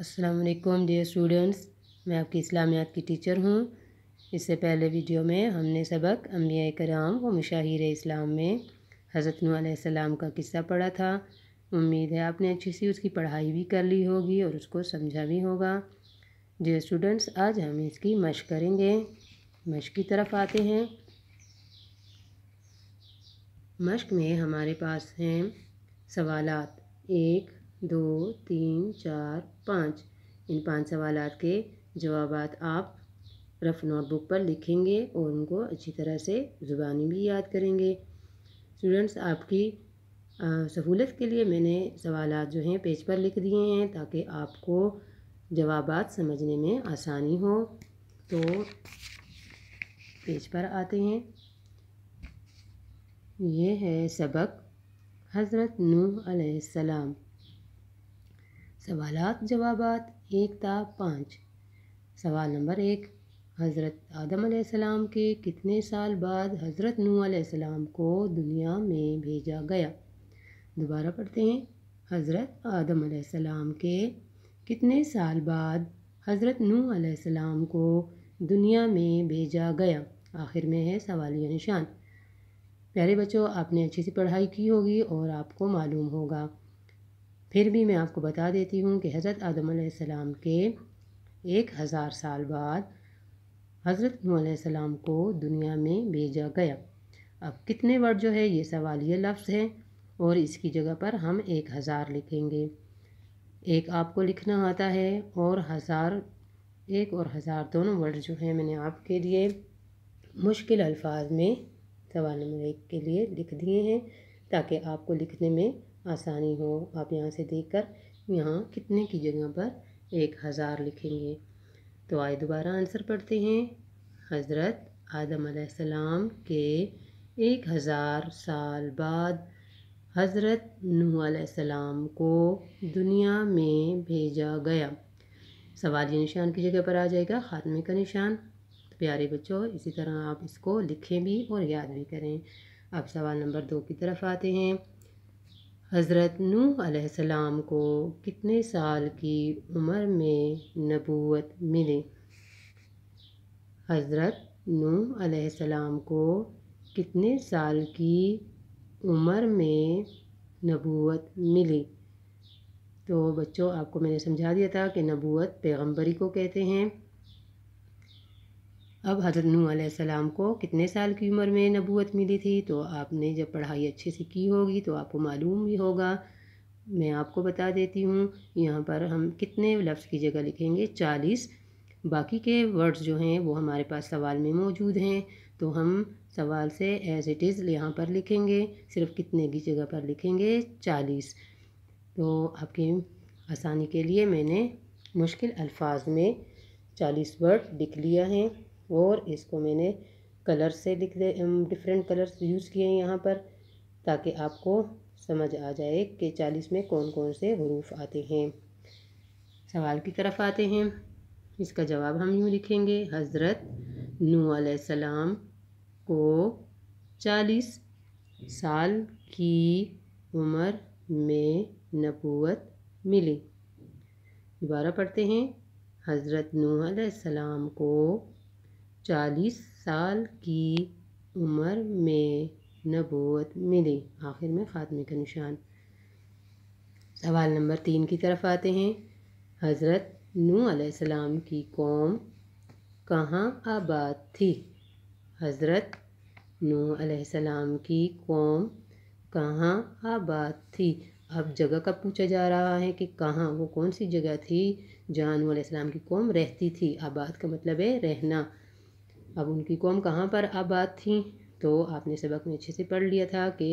अस्सलाम वालेकुम dear students, मैं आपकी इस्लामियात की टीचर हूँ। इससे पहले वीडियो में हमने सबक अंबिया कराम व मशाहिर इस्लाम में हज़रत नूह अलैहिस्सलाम का किस्सा पढ़ा था। उम्मीद है आपने अच्छी सी उसकी पढ़ाई भी कर ली होगी और उसको समझा भी होगा। डियर स्टूडेंट्स, आज हम इसकी मश्क करेंगे। मश्क की तरफ आते हैं। मश्क में हमारे पास हैं सवालात 1, 2, 3, 4, 5। इन 5 सवालात के जवाबात आप रफ़ नोटबुक पर लिखेंगे और उनको अच्छी तरह से ज़ुबानी भी याद करेंगे। स्टूडेंट्स, आपकी सहूलत के लिए मैंने सवालात जो हैं पेज पर लिख दिए हैं ताकि आपको जवाबात समझने में आसानी हो। तो पेज पर आते हैं। ये है सबक हज़रत नूह अलैहिस्सलाम। सवालात जवाबात 1 ता 5। सवाल नंबर 1, हज़रत आदम अलैहिस्सलाम के कितने साल बाद हज़रत नूह अलैहिस्सलाम को दुनिया में भेजा गया। दोबारा पढ़ते हैं। हज़रत आदम अलैहिस्सलाम के कितने साल बाद हज़रत नूह अलैहिस्सलाम को दुनिया में भेजा गया। आखिर में है सवालिया निशान। प्यारे बच्चों, आपने अच्छी सी पढ़ाई की होगी और आपको मालूम होगा। फिर भी मैं आपको बता देती हूँ कि हज़रत आदम अलैहिस्सलाम के 1000 साल बाद हज़रत नूह अलैहिस्सलाम को दुनिया में भेजा गया। अब कितने वर्ड जो है ये सवालिया लफ्ज़ है और इसकी जगह पर हम 1000 लिखेंगे। एक आपको लिखना आता है और 1000, 1 और 1000 दोनों वर्ड जो हैं मैंने आपके लिए मुश्किल अल्फाज में सवाल नंबर 1 के लिए लिख दिए हैं ताकि आपको लिखने में आसानी हो। आप यहाँ से देखकर यहाँ कितने की जगह पर 1000 लिखेंगे। तो आइए दोबारा आंसर पढ़ते हैं। हज़रत आदम अलैहिस्सलाम के 1000 साल बाद हज़रत नूह अलैहिस्सलाम को दुनिया में भेजा गया। सवालिया निशान की जगह पर आ जाएगा खात्मे का निशान। तो प्यारे बच्चों, इसी तरह आप इसको लिखें भी और याद भी करें। अब सवाल नंबर 2 की तरफ आते हैं। हज़रत नूह अलैहिस्सलाम को कितने साल की उम्र में नबूवत मिली। हज़रत नूह अलैहिस्सलाम को कितने साल की उम्र में नबूवत मिली। तो बच्चों, आपको मैंने समझा दिया था कि नबूवत पैगंबरी को कहते हैं। अब हज़रत नूह अलैहिस्सलाम को कितने साल की उम्र में नबूवत मिली थी, तो आपने जब पढ़ाई अच्छे से की होगी तो आपको मालूम भी होगा। मैं आपको बता देती हूँ, यहाँ पर हम कितने लफ्ज़ की जगह लिखेंगे 40। बाकी के वर्ड्स जो हैं वो हमारे पास सवाल में मौजूद हैं, तो हम सवाल से एज़ इट इज़ यहाँ पर लिखेंगे, सिर्फ कितने की जगह पर लिखेंगे 40। तो आपकी आसानी के लिए मैंने मुश्किल अल्फाज में 40 वर्ड लिख लिया है और इसको मैंने कलर से लिख दे, डिफरेंट कलर्स यूज़ किए हैं यहाँ पर ताकि आपको समझ आ जाए कि 40 में कौन कौन से हुरूफ आते हैं। सवाल की तरफ आते हैं। इसका जवाब हम यूँ लिखेंगे। हज़रत नूह अलैहिस्सलाम को 40 साल की उम्र में नबूवत मिली। दोबारा पढ़ते हैं। हज़रत नूह अलैहिस्सलाम को 40 साल की उम्र में नबूवत मिली। आखिर में ख़ात्मे का निशान। सवाल नंबर 3 की तरफ आते हैं। हज़रत नूह अलैहिस्सलाम की कौम कहाँ आबाद थी। हज़रत नूह अलैहिस्सलाम की कौम कहाँ आबाद थी। अब जगह का पूछा जा रहा है कि कहाँ, वो कौन सी जगह थी जहाँ नूह अलैहिस्सलाम की कौम रहती थी। आबाद का मतलब है रहना। अब उनकी कौम कहाँ पर आबाद थी, तो आपने सबक में अच्छे से पढ़ लिया था कि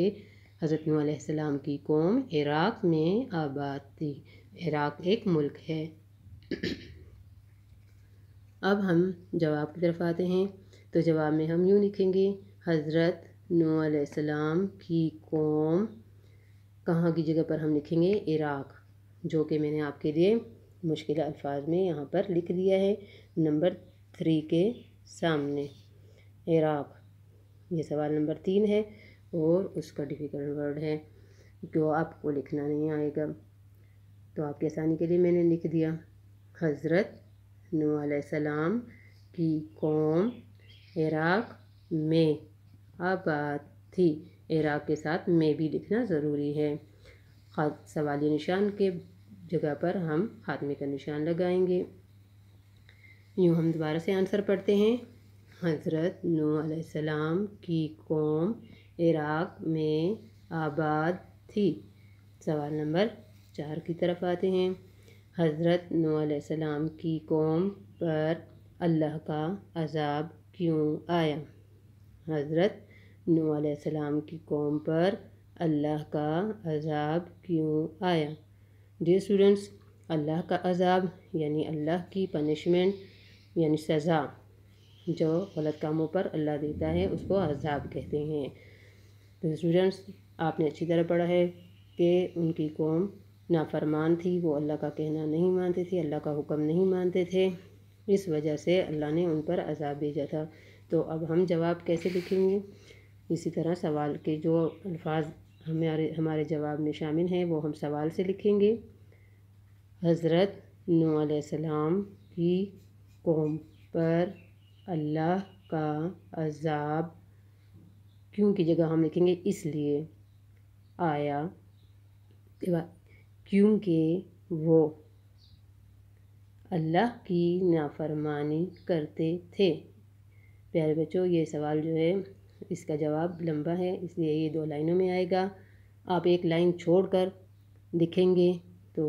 हज़रत नूह अलैहिस्सलाम की कौम इराक़ में आबाद थी। इराक़ एक मुल्क है। अब हम जवाब की तरफ आते हैं। तो जवाब में हम यूँ लिखेंगे। हज़रत नूह अलैहिस्सलाम की कौम कहाँ की जगह पर हम लिखेंगे इराक़, जो कि मैंने आपके लिए मुश्किल अल्फाज में यहाँ पर लिख दिया है नंबर 3 के सामने। इराक़, ये सवाल नंबर 3 है और उसका डिफ़िकल्ट वर्ड है जो आपको लिखना नहीं आएगा, तो आपकी आसानी के लिए मैंने लिख दिया। حضرت نوح علیہ السلام کی قوم عراق میں آباد تھی۔ عراق کے ساتھ میں بھی لکھنا ضروری ہے۔ سوالیہ نشان کے جگہ پر ہم خاتمے کا نشان لگائیں گے۔ یوں ہم دوبارہ سے آنسر پڑھتے ہیں۔ حضرت نوح علیہ السلام کی قوم عراق میں آباد تھی۔ سوال نمبر 4 کی طرف آتے ہیں۔ حضرت نوح علیہ السلام کی قوم پر اللہ کا عذاب کیوں آیا؟ حضرت نوح علیہ السلام کی قوم پر اللہ کا عذاب کیوں آیا؟ ڈیئر اسٹوڈنٹس، اللہ کا عذاب یعنی اللہ کی پنشمنٹ یعنی سزا، جو غلط کاموں پر اللہ دیتا ہے اس کو عذاب کہتے ہیں۔ تو اسٹوڈنٹس، آپ نے اچھی طرح پڑھا ہے کہ ان کی قوم نافرمان تھی، وہ اللہ کا کہنا نہیں مانتے تھے، اللہ کا حکم نہیں مانتے تھے، اس وجہ سے اللہ نے ان پر عذاب بھیجا تھا۔ تو اب ہم جواب کیسے لکھیں گے؟ اسی طرح سوال کے جو الفاظ ہمارے جواب میں شامل ہیں وہ ہم سوال سے لکھیں گے۔ حضرت نوح علیہ السلام کی قوم پر اللہ کا عذاب کیوں کی جگہ ہم لکھیں گے اس لیے آیا کیونکہ وہ اللہ کی نافرمانی کرتے تھے۔ پیارے بچوں، یہ سوال جو ہے اس کا جواب لمبا ہے، اس لیے یہ 2 لائنوں میں آئے گا۔ آپ ایک لائن چھوڑ کر لکھیں گے تو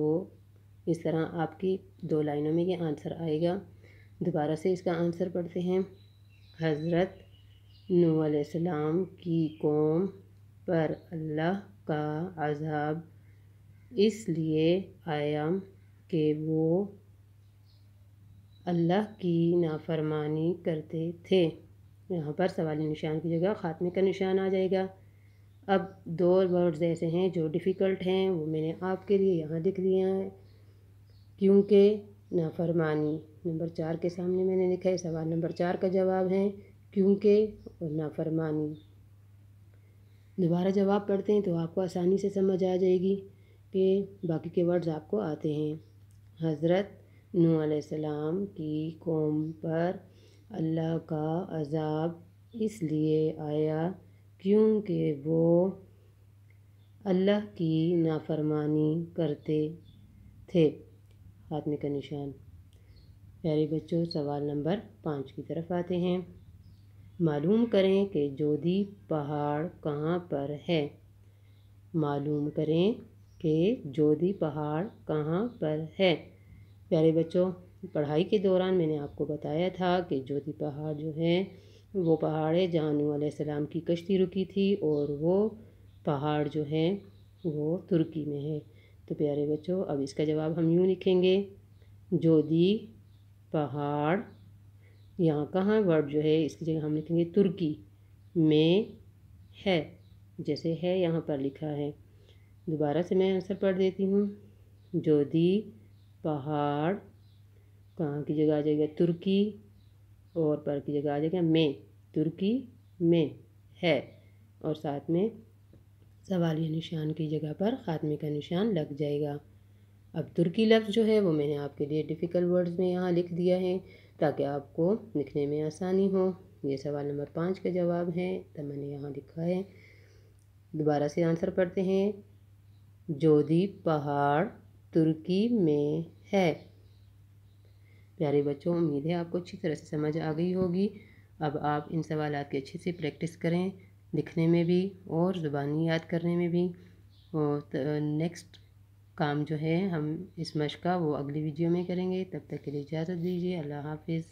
اس طرح آپ کی 2 لائنوں میں یہ آنسر آئے گا۔ دوبارہ سے اس کا آنسر پڑھتے ہیں۔ حضرت نوح علیہ السلام کی قوم پر اللہ کا عذاب اس لیے آیا کہ وہ اللہ کی نافرمانی کرتے تھے۔ یہاں پر سوالی نشان کی جگہ خاتمے کا نشان آ جائے گا۔ اب 2 ورڈز ایسے ہیں جو ڈیفیکلٹ ہیں، وہ میں نے آپ کے لیے یہاں لکھ دیا ہے۔ کیونکہ نافرمانی نمبر 4 کے سامنے میں نے لکھا ہے، سوال نمبر 4 کا جواب ہے کیونکہ اور نافرمانی۔ دوبارہ جواب پڑھتے ہیں تو آپ کو آسانی سے سمجھ آ جائے گی کہ باقی کے ورڈز آپ کو آتے ہیں۔ حضرت نوح علیہ السلام کی قوم پر اللہ کا عذاب اس لیے آیا کیونکہ وہ اللہ کی نافرمانی کرتے تھے۔ خاتمے کا نشان۔ پیارے بچوں، سوال نمبر 5 کی طرف آتے ہیں۔ معلوم کریں کہ جودھی پہاڑ کہاں پر ہے۔ معلوم کریں کہ جودھی پہاڑ کہاں پر ہے۔ پیارے بچوں، پڑھائی کے دوران میں نے آپ کو بتایا تھا کہ جودھی پہاڑ جو ہے وہ پہاڑ ہے جہاں نوح علیہ السلام کی کشتی رکی تھی، اور وہ پہاڑ جو ہے وہ ترکی میں ہے۔ تو پیارے بچوں، اب اس کا جواب ہم یوں لکھیں گے، جودھی پہاڑ، یہاں کہاں ورڈ جو ہے اس کی جگہ ہم لکھیں گے ترکی میں ہے، جیسے ہے یہاں پر لکھا ہے۔ دوبارہ سے میں آنسر پڑھ دیتی ہوں۔ جودھی پہاڑ کہاں کی جگہ آ جائے گا ترکی، اور پر کی جگہ آ جائے گا میں، ترکی میں ہے، اور ساتھ میں سوالیہ نشان کی جگہ پر خاتمے کا نشان لگ جائے گا۔ اب ترکی لفظ جو ہے وہ میں نے آپ کے لیے ڈیفیکلٹ ورڈز میں یہاں لکھ دیا ہے تاکہ آپ کو لکھنے میں آسانی ہو۔ یہ سوال نمبر 5 کا جواب ہے، تب میں نے یہاں لکھا ہے۔ دوبارہ سے آنسر پڑھتے ہیں۔ جودھی پہاڑ ترکی میں ہے۔ پیارے بچوں، امید ہے آپ کو اچھی طرح سے سمجھ آ گئی ہوگی۔ اب آپ ان سوالات کی اچھے سے پریکٹس کریں، لکھنے میں بھی اور زبانی یاد کرنے میں بھی۔ اور نیکسٹ کام جو ہے ہم اس مشق کا وہ اگلی ویڈیو میں کریں گے۔ تب تک کے لیے اجازت دیجیے۔ اللہ حافظ۔